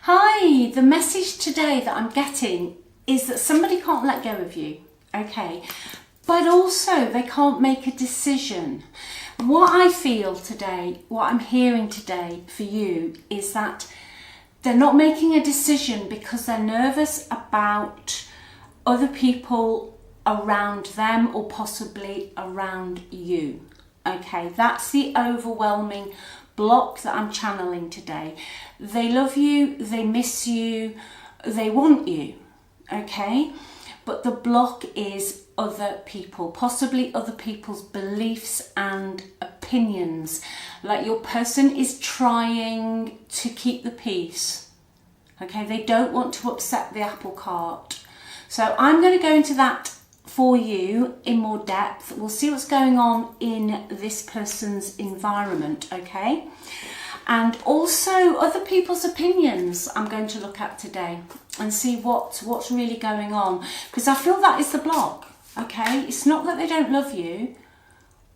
Hi, the message today that I'm getting is that somebody can't let go of you, okay? But also they can't make a decision. What I feel today, what I'm hearing today for you is that they're not making a decision because they're nervous about other people around them or possibly around you. Okay, that's the overwhelming block that I'm channeling today. They love you, they miss you, they want you, okay? But the block is other people, possibly other people's beliefs and opinions. Like your person is trying to keep the peace, okay? They don't want to upset the apple cart. So I'm going to go into that for you in more depth. We'll see what's going on in this person's environment, okay? And also other people's opinions I'm going to look at today and see what's really going on, because I feel that is the block, okay? It's not that they don't love you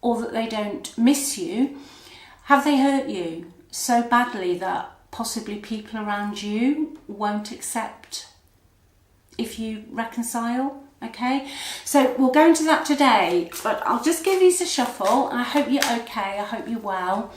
or that they don't miss you. Have they hurt you so badly that possibly people around you won't accept if you reconcile? Okay, so we'll go into that today, but I'll just give these a shuffle and I hope you're okay, I hope you're well,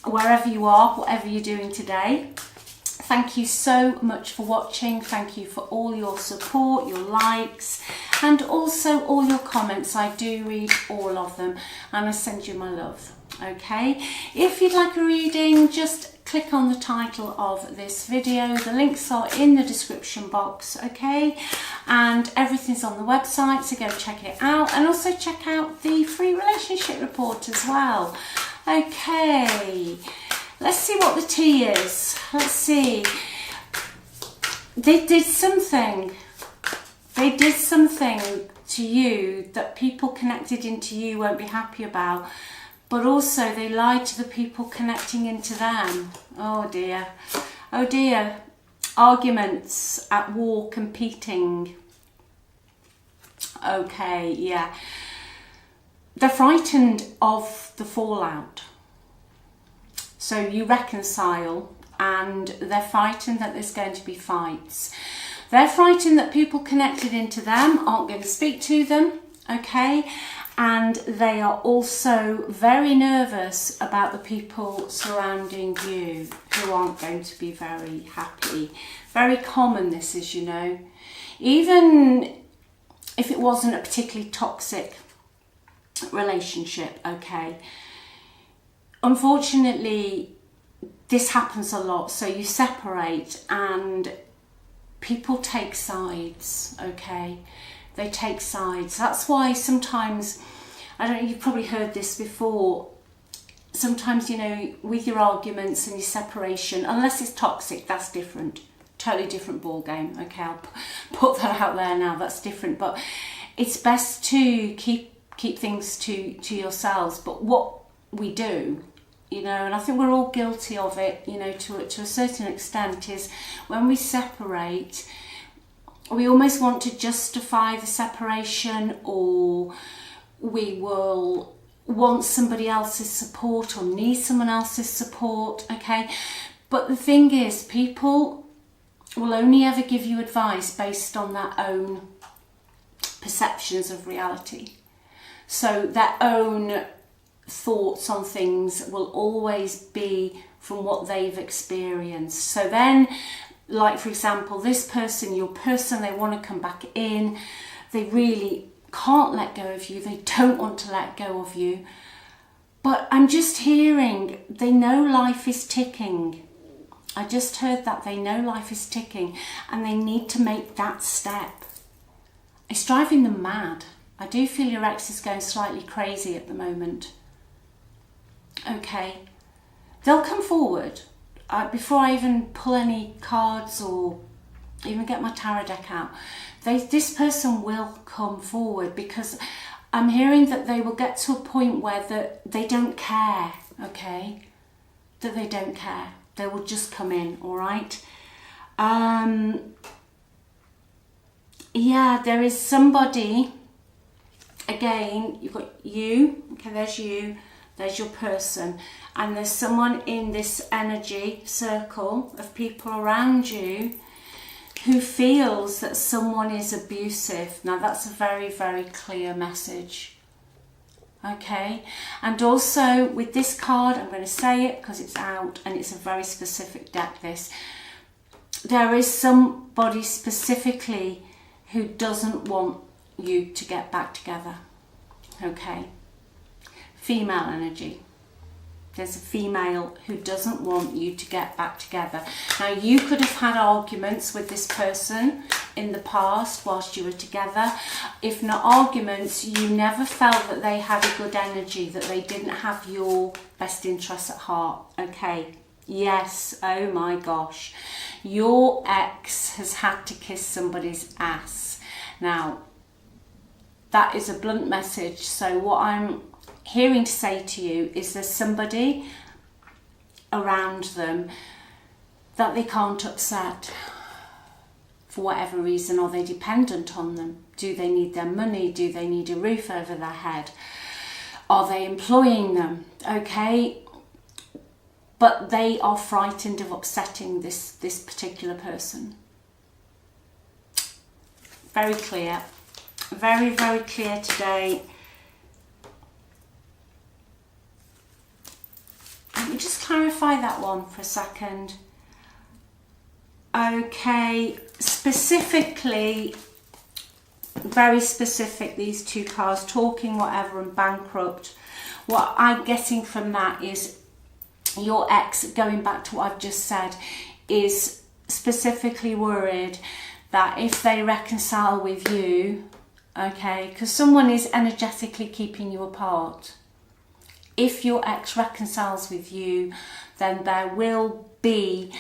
wherever you are, whatever you're doing today. Thank you so much for watching. Thank you for all your support, your likes, and also all your comments. I do read all of them and I send you my love. Okay, if you'd like a reading, just click on the title of this video. The links are in the description box, okay? And everything's on the website, so go check it out. And also check out the free relationship report as well. Okay, let's see what the tea is. Let's see. They did something. They did something to you that people connected into you won't be happy about. But also they lied to the people connecting into them. Oh dear. Oh dear. Arguments, at war, competing. Okay, yeah. They're frightened of the fallout. So you reconcile and they're frightened that there's going to be fights. They're frightened that people connected into them aren't going to speak to them, okay? And they are also very nervous about the people surrounding you who aren't going to be very happy. Very common this is, you know. Even if it wasn't a particularly toxic relationship, okay. Unfortunately, this happens a lot. So you separate and people take sides, okay. They take sides. That's why sometimes, I don't know, you've probably heard this before, sometimes, you know, with your arguments and your separation, unless it's toxic, that's different. Totally different ball game. Okay, I'll put that out there now, that's different. But it's best to keep things to yourselves. But what we do, you know, and I think we're all guilty of it, you know, to a certain extent, is when we separate, we almost want to justify the separation, or we will want somebody else's support or need someone else's support, okay? But the thing is, people will only ever give you advice based on their own perceptions of reality. So their own thoughts on things will always be from what they've experienced. So then, like for example, this person, your person, they want to come back in, they really can't let go of you, they don't want to let go of you, but I'm just hearing they know life is ticking. I just heard that they know life is ticking and they need to make that step. It's driving them mad. I do feel your ex is going slightly crazy at the moment. Okay, they'll come forward. Before I even pull any cards or even get my tarot deck out, this person will come forward, because I'm hearing that they will get to a point where they don't care, okay? That they don't care. They will just come in, all right? Yeah, there is somebody, again, you've got you, okay, there's you, there's your person, and there's someone in this energy circle of people around you who feels that someone is abusive. Now that's a very, very clear message. Okay, and also with this card, I'm going to say it because it's out and it's a very specific deck, this. There is somebody specifically who doesn't want you to get back together. Okay, female energy. There's a female who doesn't want you to get back together. Now, you could have had arguments with this person in the past whilst you were together. If not arguments, you never felt that they had a good energy, that they didn't have your best interests at heart. Okay, yes, oh my gosh. Your ex has had to kiss somebody's ass. Now, that is a blunt message. So what I'm hearing to say to you is there's somebody around them that they can't upset for whatever reason. Are they dependent on them? Do they need their money? Do they need a roof over their head? Are they employing them? Okay, but they are frightened of upsetting this particular person. Very clear, very, very clear today. Let me just clarify that one for a second. Okay, specifically, very specific, these two cards, talking, whatever, and bankrupt. What I'm getting from that is your ex, going back to what I've just said, is specifically worried that if they reconcile with you, okay, because someone is energetically keeping you apart. If your ex reconciles with you, then there will be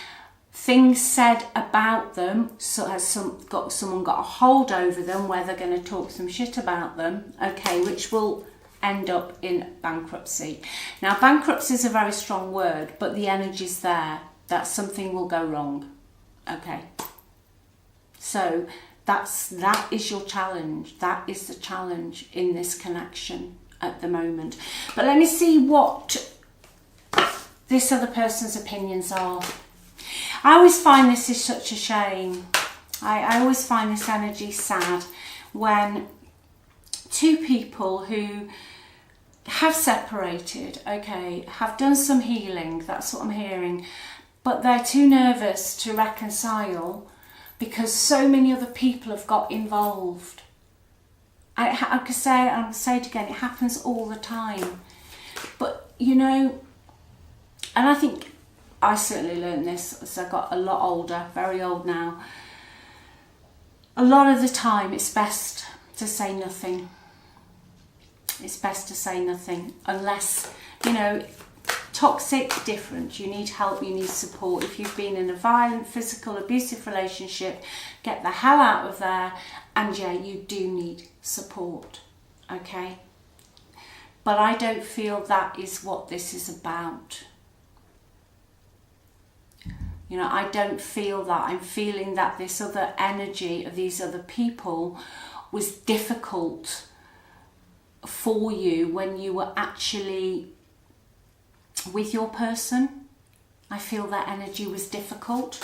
things said about them. So has someone got a hold over them where they're going to talk some shit about them, okay, which will end up in bankruptcy. Now, bankruptcy is a very strong word, but the energy's there that something will go wrong, okay. So that is your challenge. That is the challenge in this connection at the moment. But let me see what this other person's opinions are. I always find this is such a shame. I always find this energy sad when two people who have separated, okay, have done some healing, that's what I'm hearing, but they're too nervous to reconcile because so many other people have got involved. I could say, I'll say it again, it happens all the time. But, you know, and I think I certainly learned this as I got a lot older, very old now. A lot of the time it's best to say nothing. It's best to say nothing unless, you know, toxic, different. You need help, you need support. If you've been in a violent, physical, abusive relationship, get the hell out of there. And yeah, you do need support, okay? But I don't feel that is what this is about. You know, I don't feel that. I'm feeling that this other energy of these other people was difficult for you when you were actually with your person. I feel that energy was difficult.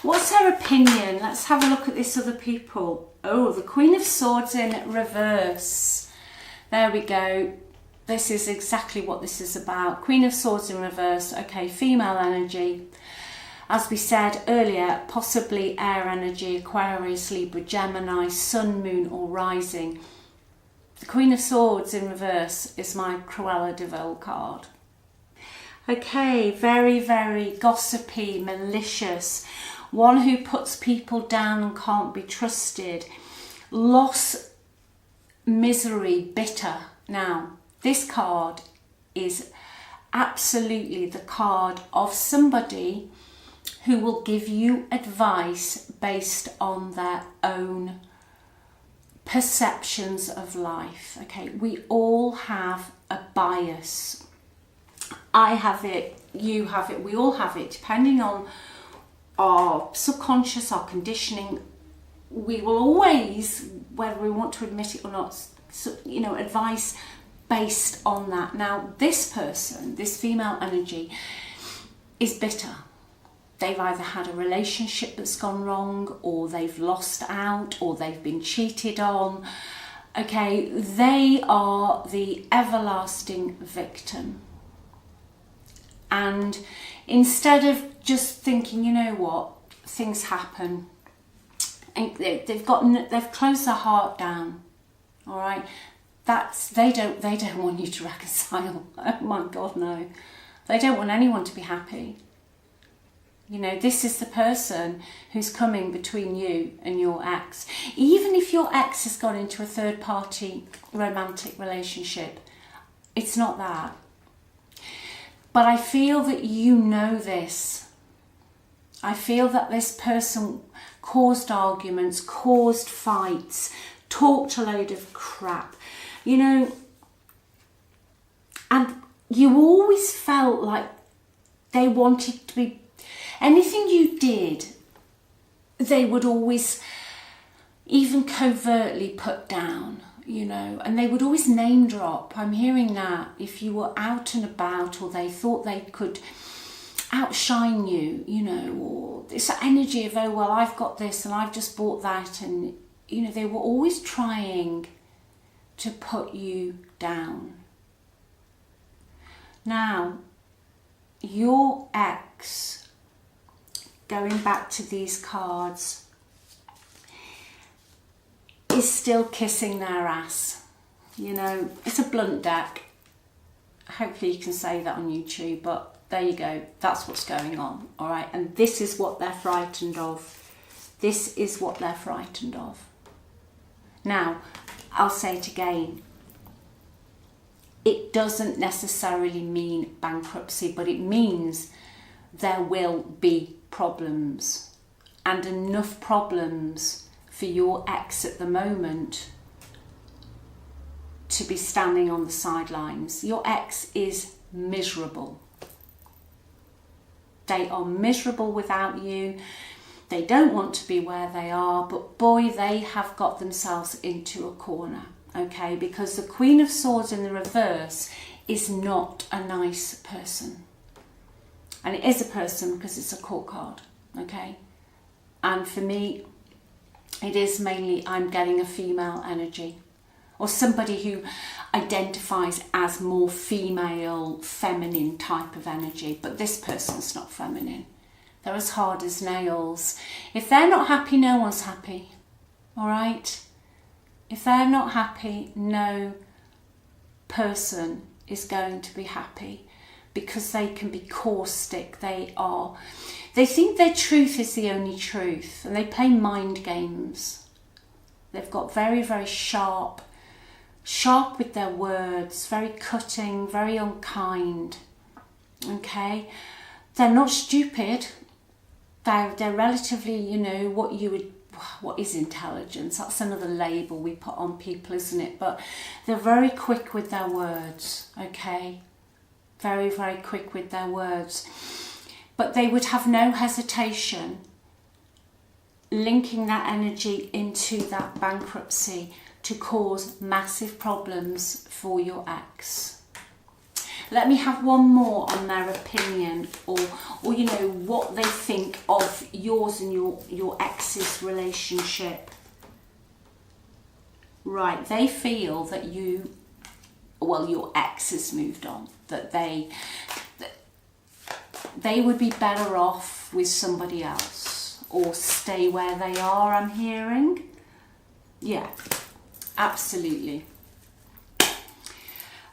What's her opinion? Let's have a look at this other people. Oh, the Queen of Swords in reverse. There we go. This is exactly what this is about. Queen of Swords in reverse. Okay, female energy. As we said earlier, possibly air energy, Aquarius, Libra, Gemini, Sun, Moon or Rising. The Queen of Swords in reverse is my Cruella de Vil card. Okay, very, very gossipy, malicious. One who puts people down and can't be trusted. Loss, misery, bitter. Now, this card is absolutely the card of somebody who will give you advice based on their own perceptions of life. Okay, we all have a bias. I have it, you have it, we all have it, depending on our subconscious, our conditioning. We will always, whether we want to admit it or not, you know, advice based on that. Now, this person, this female energy, is bitter. They've either had a relationship that's gone wrong, or they've lost out, or they've been cheated on. Okay, they are the everlasting victim. And instead of just thinking, you know what, things happen, and they've closed their heart down. All right, they don't want you to reconcile. Oh my God, no. They don't want anyone to be happy. You know, this is the person who's coming between you and your ex. Even if your ex has gone into a third-party romantic relationship, it's not that. But I feel that you know this. I feel that this person caused arguments, caused fights, talked a load of crap, you know, and you always felt like they wanted to be, anything you did, they would always even covertly put down, you know, and they would always name drop. I'm hearing that if you were out and about, or they thought they could outshine you, you know, or this energy of, oh, well, I've got this and I've just bought that, and, you know, they were always trying to put you down. Now, your ex, going back to these cards, is still kissing their ass. You know, it's a blunt deck. Hopefully you can say that on YouTube, but there you go. That's what's going on, all right? And this is what they're frightened of. This is what they're frightened of. Now, I'll say it again. It doesn't necessarily mean bankruptcy, but it means there will be problems, and enough problems for your ex at the moment to be standing on the sidelines. Your ex is miserable. They are miserable without you. They don't want to be where they are, but boy, they have got themselves into a corner, okay? Because the Queen of Swords in the reverse is not a nice person. And it is a person because it's a court card, okay? And for me, it is mainly, I'm getting a female energy, or somebody who identifies as more female, feminine type of energy. But this person's not feminine. They're as hard as nails. If they're not happy, no one's happy. All right? If they're not happy, no person is going to be happy, because they can be caustic. They think their truth is the only truth, and they play mind games. They've got very, very sharp with their words, very cutting, very unkind. Okay? They're not stupid. They're relatively, you know, what is intelligence? That's another label we put on people, isn't it? But they're very quick with their words, okay? Very, very quick with their words. But they would have no hesitation linking that energy into that bankruptcy to cause massive problems for your ex. Let me have one more on their opinion, or you know, what they think of yours and your ex's relationship. Right, they feel that your ex has moved on, that they would be better off with somebody else, or stay where they are, I'm hearing. Yeah, absolutely.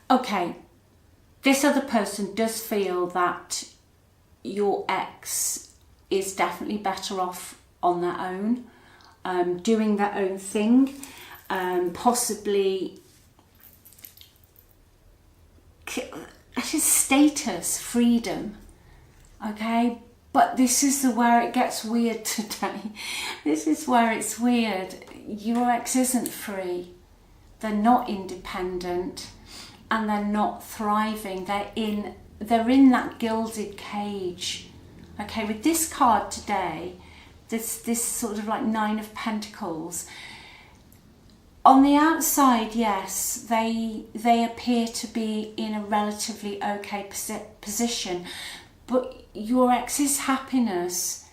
Okay. This other person does feel that your ex is definitely better off on their own, doing their own thing, possibly status, freedom, okay? But this is where it gets weird today. This is where it's weird. Your ex isn't free. They're not independent. And they're not thriving. They're in that gilded cage. Okay, with this card today, this sort of like Nine of Pentacles, On the outside, yes, they appear to be in a relatively okay position, but your ex's happiness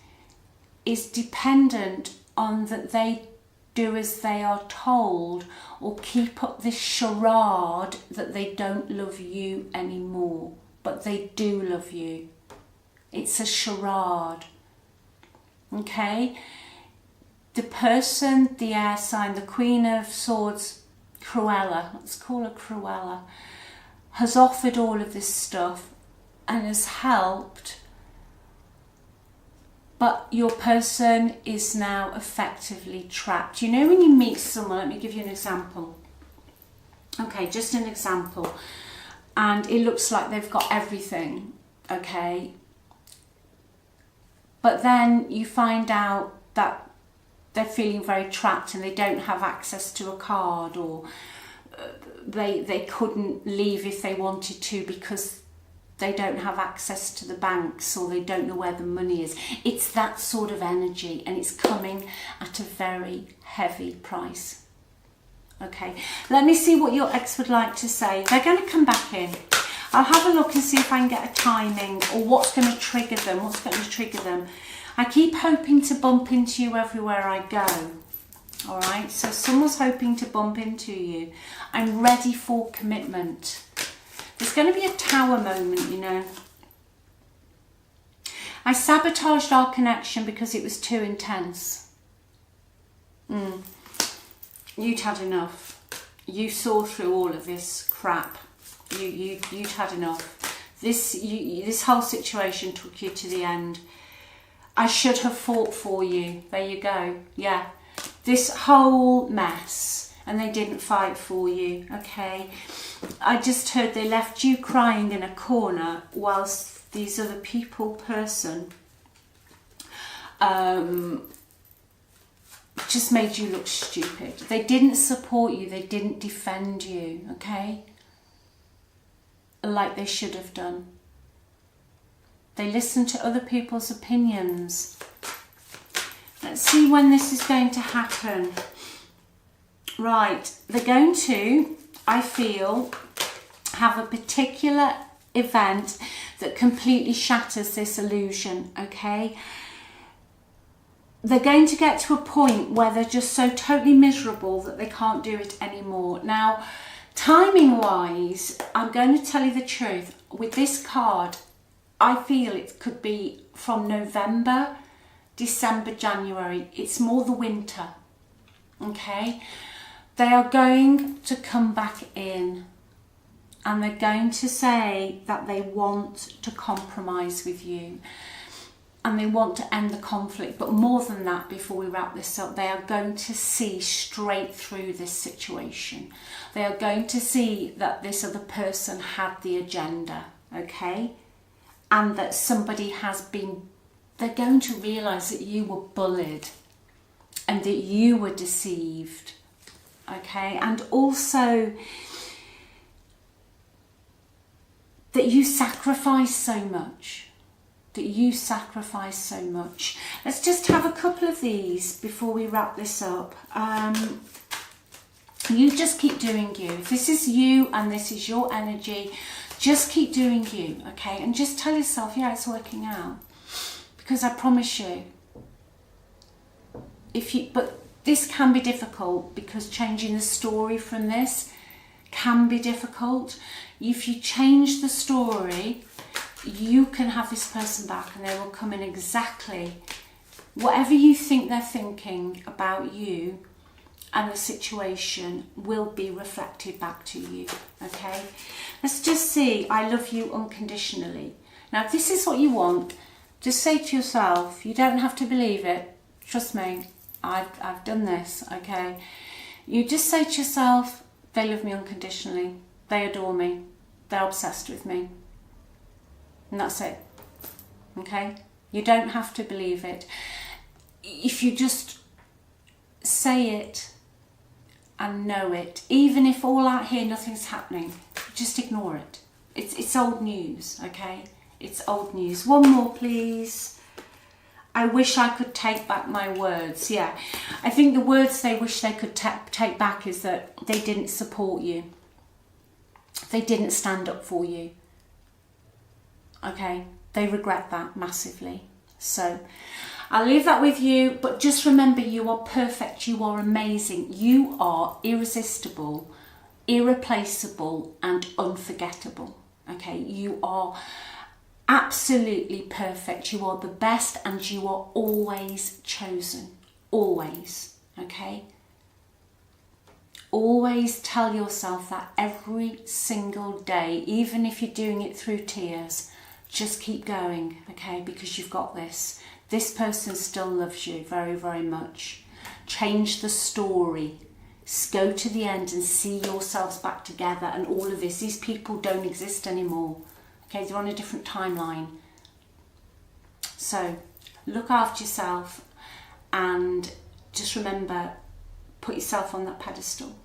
is dependent on that they do as they are told, or keep up this charade that they don't love you anymore, but they do love you. It's a charade. Okay? The person, the air sign, the Queen of Swords, Cruella, let's call her Cruella, has offered all of this stuff and has helped, but your person is now effectively trapped. You know, when you meet someone, let me give you an example. Okay, just an example. And it looks like they've got everything, okay? But then you find out that they're feeling very trapped and they don't have access to a card, or they couldn't leave if they wanted to because they don't have access to the banks, or they don't know where the money is. It's that sort of energy, and it's coming at a very heavy price. Okay, let me see what your ex would like to say. They're going to come back in. I'll have a look and see if I can get a timing, or what's going to trigger them, what's going to trigger them. I keep hoping to bump into you everywhere I go. All right, so someone's hoping to bump into you. I'm ready for commitment. There's going to be a tower moment, you know. I sabotaged our connection because it was too intense. You'd had enough. You saw through all of this crap. You'd had enough. This whole situation took you to the end. I should have fought for you. There you go. Yeah. This whole mess, and they didn't fight for you. Okay. I just heard they left you crying in a corner whilst these other person just made you look stupid. They didn't support you. They didn't defend you. Okay. Like they should have done. They listen to other people's opinions. Let's see when this is going to happen. Right, they're going to, I feel, have a particular event that completely shatters this illusion, okay? They're going to get to a point where they're just so totally miserable that they can't do it anymore. Now, timing-wise, I'm going to tell you the truth. With this card, I feel it could be from November, December, January. It's more the winter, okay? They are going to come back in, and they're going to say that they want to compromise with you and they want to end the conflict. But more than that, before we wrap this up, they are going to see straight through this situation. They are going to see that this other person had the agenda, okay? And that somebody has been, they're going to realise that you were bullied and that you were deceived, okay? And also that you sacrificed so much. Let's just have a couple of these before we wrap this up. You just keep doing you. If this is you and this is your energy, just keep doing you, okay? And just tell yourself, yeah, it's working out. Because I promise you, but this can be difficult, because changing the story from this can be difficult. If you change the story, you can have this person back and they will come in exactly whatever you think they're thinking about you, and the situation will be reflected back to you, okay? Let's just see, I love you unconditionally. Now, if this is what you want, just say to yourself, you don't have to believe it, trust me, I've done this, okay? You just say to yourself, they love me unconditionally, they adore me, they're obsessed with me. And that's it, okay? You don't have to believe it. If you just say it and know it, even if all out here nothing's happening, just ignore it. It's old news, okay? It's old news. One more, please. I wish I could take back my words. Yeah, I think the words they wish they could take back is that they didn't support you. They didn't stand up for you. Okay, they regret that massively. So I'll leave that with you, but just remember, you are perfect, you are amazing, you are irresistible, irreplaceable and unforgettable. Okay, you are absolutely perfect, you are the best, and you are always chosen, always. Okay, always tell yourself that every single day, even if you're doing it through tears. Just keep going, okay, because you've got this. This person still loves you very, very much. Change the story. Go to the end and see yourselves back together and all of this. These people don't exist anymore. Okay, they're on a different timeline. So look after yourself and just remember, put yourself on that pedestal.